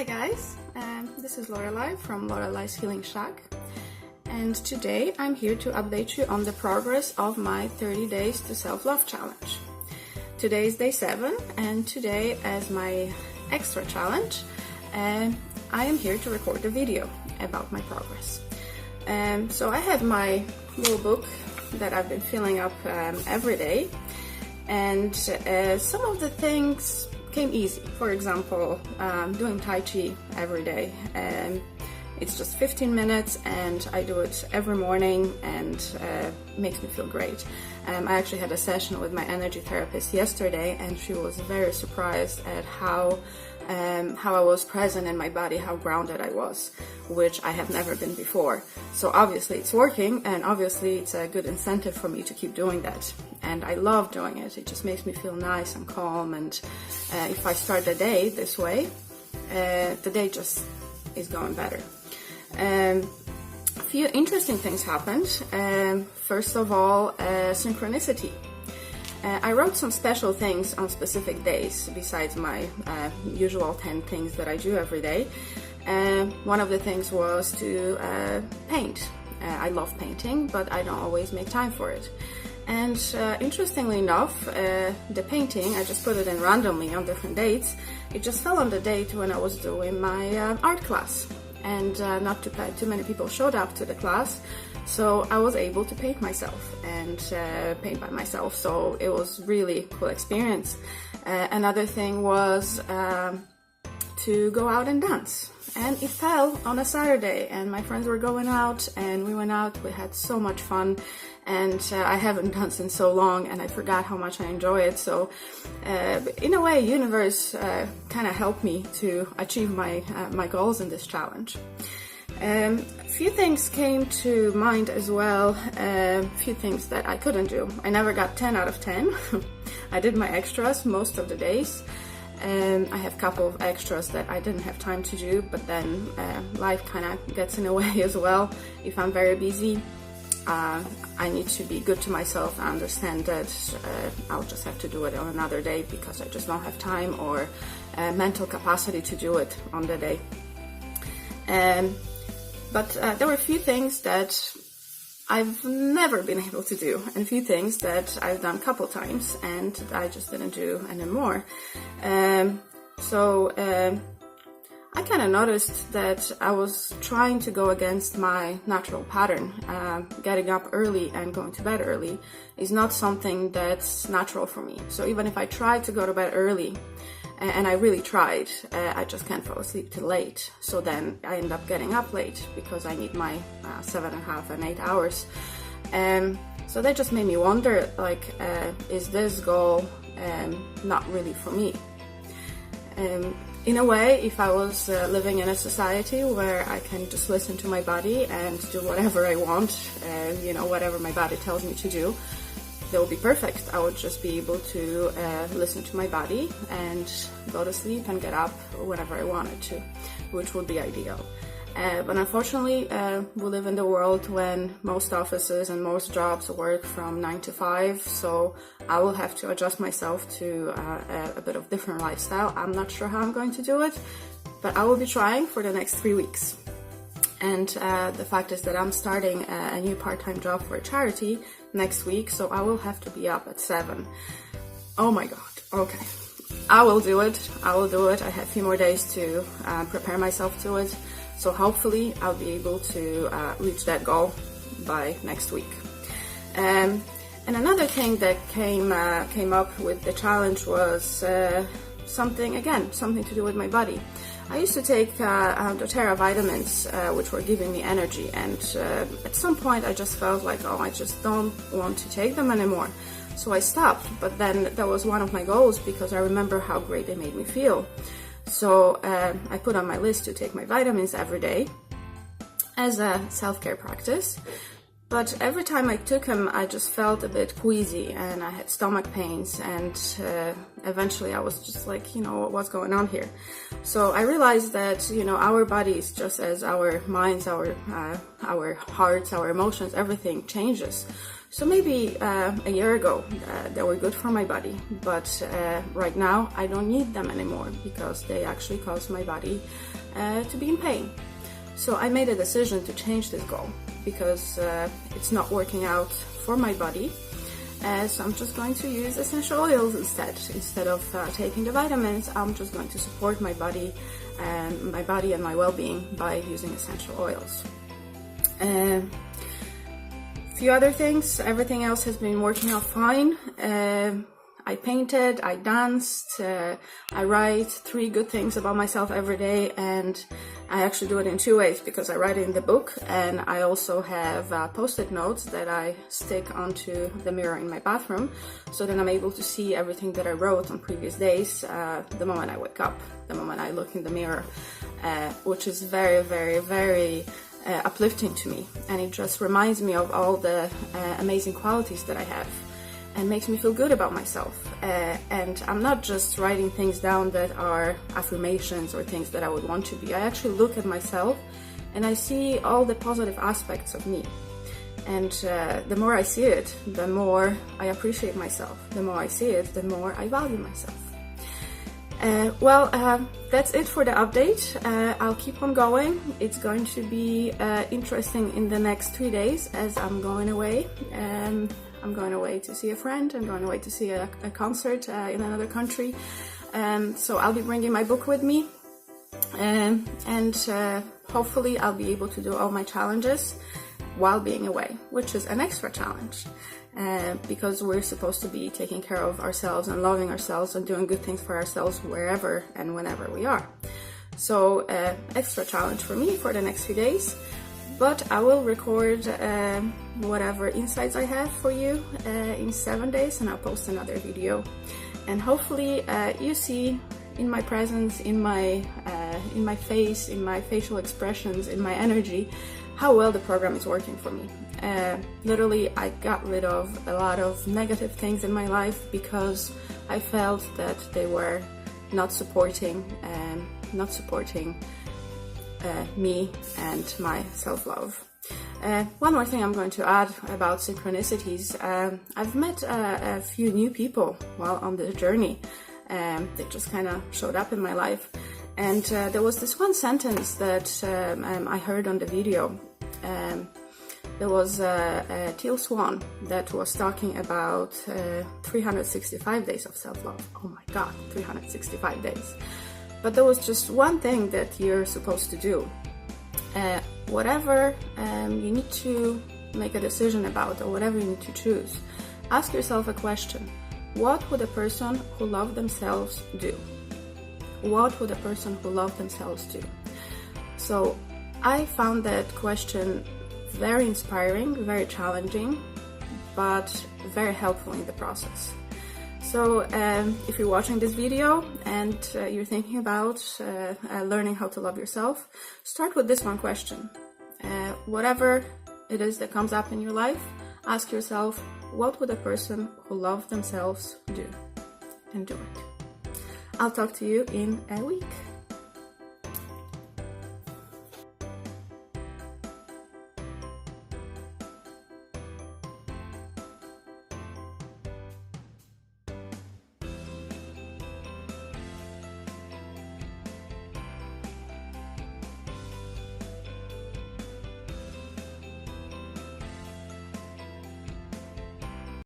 Hi guys, this is Lorelai from Lorelai's Healing Shack, and today I'm here to update you on the progress of my 30 Days to Self-Love Challenge. Today is day 7, and today, as my extra challenge, I am here to record a video about my progress. So I had my little book that I've been filling up every day, and some of the things came easy. For example, doing Tai Chi every day. It's just 15 minutes and I do it every morning, and it makes me feel great. I actually had a session with my energy therapist yesterday, and she was very surprised at how I was present in my body, how grounded I was, which I have never been before. So obviously it's working, and obviously it's a good incentive for me to keep doing that. And I love doing it. It just makes me feel nice and calm, and if I start the day this way, the day just is going better. A few interesting things happened. First of all, synchronicity. I wrote some special things on specific days besides my usual 10 things that I do every day. One of the things was to paint. I love painting, but I don't always make time for it. And interestingly enough, the painting, I just put it in randomly on different dates. It just fell on the date when I was doing my art class, and not too many people showed up to the class. So I was able to paint myself and paint by myself. So it was really cool experience. Another thing was to go out and dance. And it fell on a Saturday, and my friends were going out, and we went out. We had so much fun, and I haven't danced in so long, and I forgot how much I enjoy it. So in a way, universe kind of helped me to achieve my goals in this challenge. A few things came to mind as well, a few things that I couldn't do. I never got 10 out of 10. I did my extras most of the days. I have a couple of extras that I didn't have time to do, but then life kind of gets in the way as well. If I'm very busy, I need to be good to myself and understand that I'll just have to do it on another day because I just don't have time or mental capacity to do it on the day. But there were a few things that I've never been able to do, and a few things that I've done a couple times and I just didn't do anymore. So I kind of noticed that I was trying to go against my natural pattern. Getting up early and going to bed early is not something that's natural for me. So even if I try to go to bed early, and I really tried, I just can't fall asleep till late. So then I end up getting up late because I need my 7.5 and 8 hours. So that just made me wonder, like, is this goal not really for me? In a way, if I was living in a society where I can just listen to my body and do whatever I want, whatever my body tells me to do, that would be perfect. I would just be able to listen to my body and go to sleep and get up whenever I wanted to, which would be ideal. But unfortunately, we live in the world when most offices and most jobs work from 9 to 5, so I will have to adjust myself to a bit of different lifestyle. I'm not sure how I'm going to do it, but I will be trying for the next 3 weeks. And the fact is that I'm starting a new part-time job for a charity next week, so I will have to be up at 7. Oh my god, okay. I will do it. I have a few more days to prepare myself to it, so hopefully I'll be able to reach that goal by next week. And another thing that came up with the challenge was something to do with my body. I used to take doTERRA vitamins, which were giving me energy, and at some point I just felt like, I just don't want to take them anymore. So I stopped, but then that was one of my goals because I remember how great they made me feel. So I put on my list to take my vitamins every day as a self-care practice. But every time I took them, I just felt a bit queasy and I had stomach pains, and eventually I was just like, what's going on here? So I realized that, our bodies, just as our minds, our hearts, our emotions, everything changes. So maybe a year ago they were good for my body, but right now I don't need them anymore because they actually cause my body to be in pain. So I made a decision to change this goal because it's not working out for my body. So I'm just going to use essential oils instead of taking the vitamins. I'm just going to support my body and my well-being by using essential oils. Few other things, everything else has been working out fine. I painted, I danced, I write 3 good things about myself every day, and I actually do it in 2 ways because I write it in the book, and I also have post-it notes that I stick onto the mirror in my bathroom, so that I'm able to see everything that I wrote on previous days the moment I wake up, the moment I look in the mirror, which is very, very, very uplifting to me, and it just reminds me of all the amazing qualities that I have and makes me feel good about myself. And I'm not just writing things down that are affirmations or things that I would want to be. I actually look at myself and I see all the positive aspects of me, and the more I see it, the more I appreciate myself. The more I see it, the more I value myself. That's it for the update. I'll keep on going. It's going to be interesting in the next 3 days as I'm going away. I'm going away to see a friend. I'm going away to see a concert in another country. So I'll be bringing my book with me. And hopefully I'll be able to do all my challenges while being away, which is an extra challenge. Because we're supposed to be taking care of ourselves and loving ourselves and doing good things for ourselves wherever and whenever we are. So extra challenge for me for the next few days, but I will record whatever insights I have for you in 7 days, and I'll post another video, and hopefully you see in my presence, in my face, in my facial expressions, in my energy, how well the program is working for me. Literally, I got rid of a lot of negative things in my life because I felt that they were not supporting me and my self-love. One more thing I'm going to add about synchronicities. I've met a few new people while on this journey. They just kind of showed up in my life. And there was this one sentence that I heard on the video. There was a Teal Swan that was talking about 365 days of self-love. Oh my God, 365 days. But there was just one thing that you're supposed to do. Whatever you need to make a decision about, or whatever you need to choose, ask yourself a question. What would a person who loved themselves do? What would a person who loved themselves do? So I found that question very inspiring, very challenging, but very helpful in the process. So if you're watching this video and you're thinking about learning how to love yourself, start with this one question. Whatever it is that comes up in your life, ask yourself, what would a person who loved themselves do? And do it. I'll talk to you in a week.